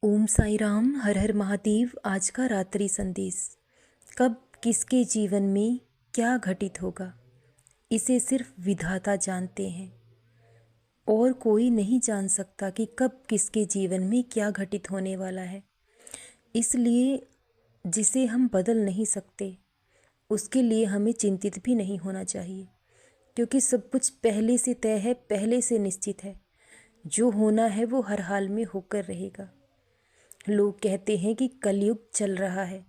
ओम साई राम, हर हर महादेव। आज का रात्रि संदेश। कब किसके जीवन में क्या घटित होगा, इसे सिर्फ विधाता जानते हैं और कोई नहीं जान सकता कि कब किसके जीवन में क्या घटित होने वाला है। इसलिए जिसे हम बदल नहीं सकते उसके लिए हमें चिंतित भी नहीं होना चाहिए, क्योंकि सब कुछ पहले से तय है, पहले से निश्चित है। जो होना है वो हर हाल में होकर रहेगा। लोग कहते हैं कि कलयुग चल रहा है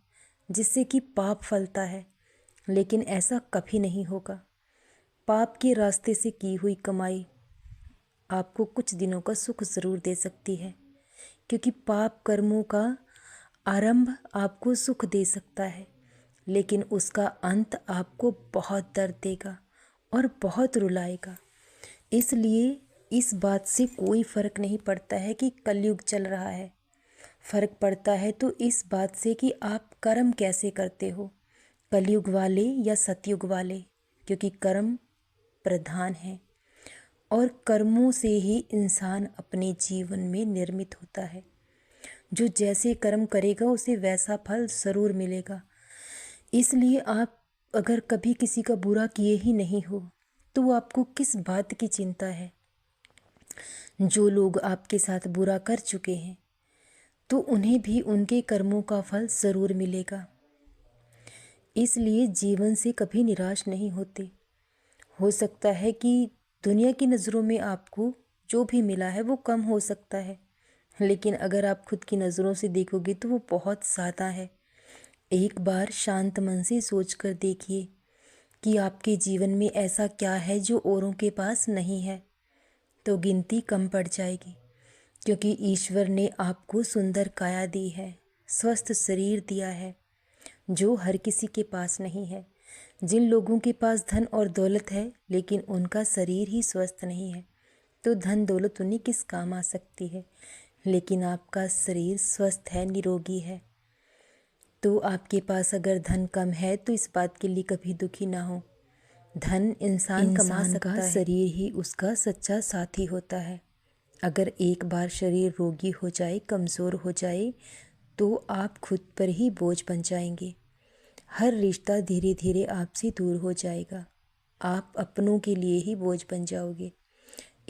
जिससे कि पाप फलता है, लेकिन ऐसा कभी नहीं होगा। पाप के रास्ते से की हुई कमाई आपको कुछ दिनों का सुख ज़रूर दे सकती है, क्योंकि पाप कर्मों का आरंभ आपको सुख दे सकता है, लेकिन उसका अंत आपको बहुत दर्द देगा और बहुत रुलाएगा। इसलिए इस बात से कोई फ़र्क नहीं पड़ता है कि कलयुग चल रहा है। फ़र्क पड़ता है तो इस बात से कि आप कर्म कैसे करते हो, कलयुग वाले या सतयुग वाले, क्योंकि कर्म प्रधान है और कर्मों से ही इंसान अपने जीवन में निर्मित होता है। जो जैसे कर्म करेगा उसे वैसा फल ज़रूर मिलेगा। इसलिए आप अगर कभी किसी का बुरा किए ही नहीं हो तो आपको किस बात की चिंता है। जो लोग आपके साथ बुरा कर चुके हैं तो उन्हें भी उनके कर्मों का फल ज़रूर मिलेगा। इसलिए जीवन से कभी निराश नहीं होते। हो सकता है कि दुनिया की नज़रों में आपको जो भी मिला है वो कम हो सकता है, लेकिन अगर आप खुद की नज़रों से देखोगे तो वो बहुत ज़्यादा है। एक बार शांत मन से सोच कर देखिए कि आपके जीवन में ऐसा क्या है जो औरों के पास नहीं है, तो गिनती कम पड़ जाएगी। क्योंकि ईश्वर ने आपको सुंदर काया दी है, स्वस्थ शरीर दिया है, जो हर किसी के पास नहीं है। जिन लोगों के पास धन और दौलत है लेकिन उनका शरीर ही स्वस्थ नहीं है, तो धन दौलत उन्हें किस काम आ सकती है। लेकिन आपका शरीर स्वस्थ है, निरोगी है। तो आपके पास अगर धन कम है तो इस बात के लिए कभी दुखी ना हो। धन इंसान कमा सकता है, शरीर ही उसका सच्चा साथी होता है। अगर एक बार शरीर रोगी हो जाए, कमज़ोर हो जाए, तो आप खुद पर ही बोझ बन जाएंगे। हर रिश्ता धीरे धीरे आपसे दूर हो जाएगा। आप अपनों के लिए ही बोझ बन जाओगे।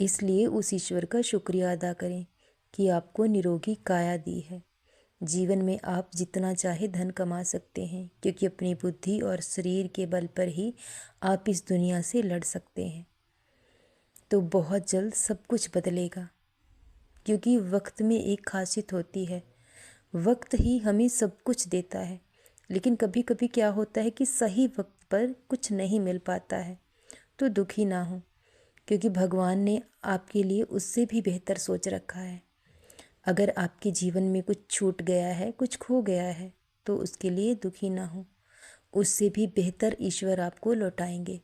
इसलिए उस ईश्वर का शुक्रिया अदा करें कि आपको निरोगी काया दी है। जीवन में आप जितना चाहे धन कमा सकते हैं, क्योंकि अपनी बुद्धि और शरीर के बल पर ही आप इस दुनिया से लड़ सकते हैं। तो बहुत जल्द सब कुछ बदलेगा, क्योंकि वक्त में एक खासियत होती है, वक्त ही हमें सब कुछ देता है। लेकिन कभी कभी क्या होता है कि सही वक्त पर कुछ नहीं मिल पाता है, तो दुखी ना हो, क्योंकि भगवान ने आपके लिए उससे भी बेहतर सोच रखा है। अगर आपके जीवन में कुछ छूट गया है, कुछ खो गया है, तो उसके लिए दुखी ना हो, उससे भी बेहतर ईश्वर आपको लौटाएंगे।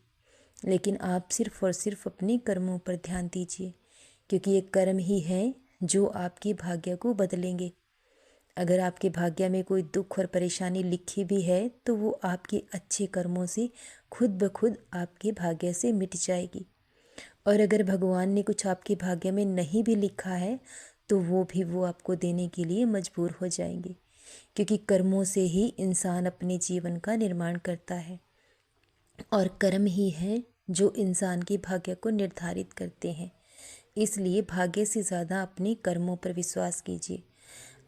लेकिन आप सिर्फ और सिर्फ अपने कर्मों पर ध्यान दीजिए, क्योंकि ये कर्म ही हैं जो आपके भाग्य को बदलेंगे। अगर आपके भाग्य में कोई दुख और परेशानी लिखी भी है तो वो आपके अच्छे कर्मों से खुद ब खुद आपके भाग्य से मिट जाएगी। और अगर भगवान ने कुछ आपके भाग्य में नहीं भी लिखा है तो वो आपको देने के लिए मजबूर हो जाएंगे, क्योंकि कर्मों से ही इंसान अपने जीवन का निर्माण करता है और कर्म ही है जो इंसान के भाग्य को निर्धारित करते हैं। इसलिए भाग्य से ज़्यादा अपने कर्मों पर विश्वास कीजिए।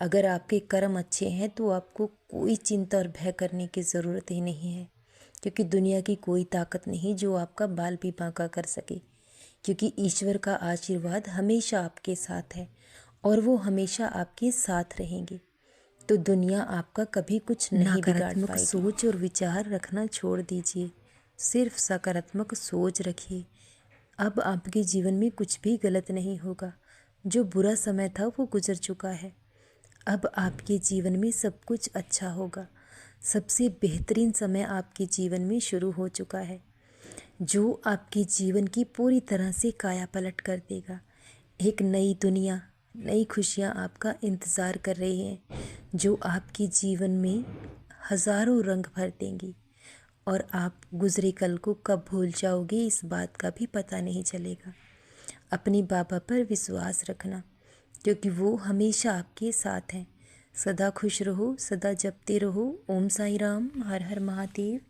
अगर आपके कर्म अच्छे हैं तो आपको कोई चिंता और भय करने की ज़रूरत ही नहीं है, क्योंकि दुनिया की कोई ताकत नहीं जो आपका बाल भी बांका कर सके। क्योंकि ईश्वर का आशीर्वाद हमेशा आपके साथ है और वो हमेशा आपके साथ रहेंगे। तो दुनिया आपका कभी कुछ नहीं बिगाड़ पाएगी। नकारात्मक सोच और विचार रखना छोड़ दीजिए, सिर्फ सकारात्मक सोच रखिए। अब आपके जीवन में कुछ भी गलत नहीं होगा। जो बुरा समय था वो गुजर चुका है। अब आपके जीवन में सब कुछ अच्छा होगा। सबसे बेहतरीन समय आपके जीवन में शुरू हो चुका है, जो आपके जीवन की पूरी तरह से काया पलट कर देगा। एक नई दुनिया, नई खुशियाँ आपका इंतज़ार कर रही हैं, जो आपके जीवन में हज़ारों रंग भर देंगी और आप गुज़रे कल को कब भूल जाओगे इस बात का भी पता नहीं चलेगा। अपनी बाबा पर विश्वास रखना, क्योंकि वो हमेशा आपके साथ हैं। सदा खुश रहो, सदा जपते रहो। ओम साई राम। हर हर महादेव।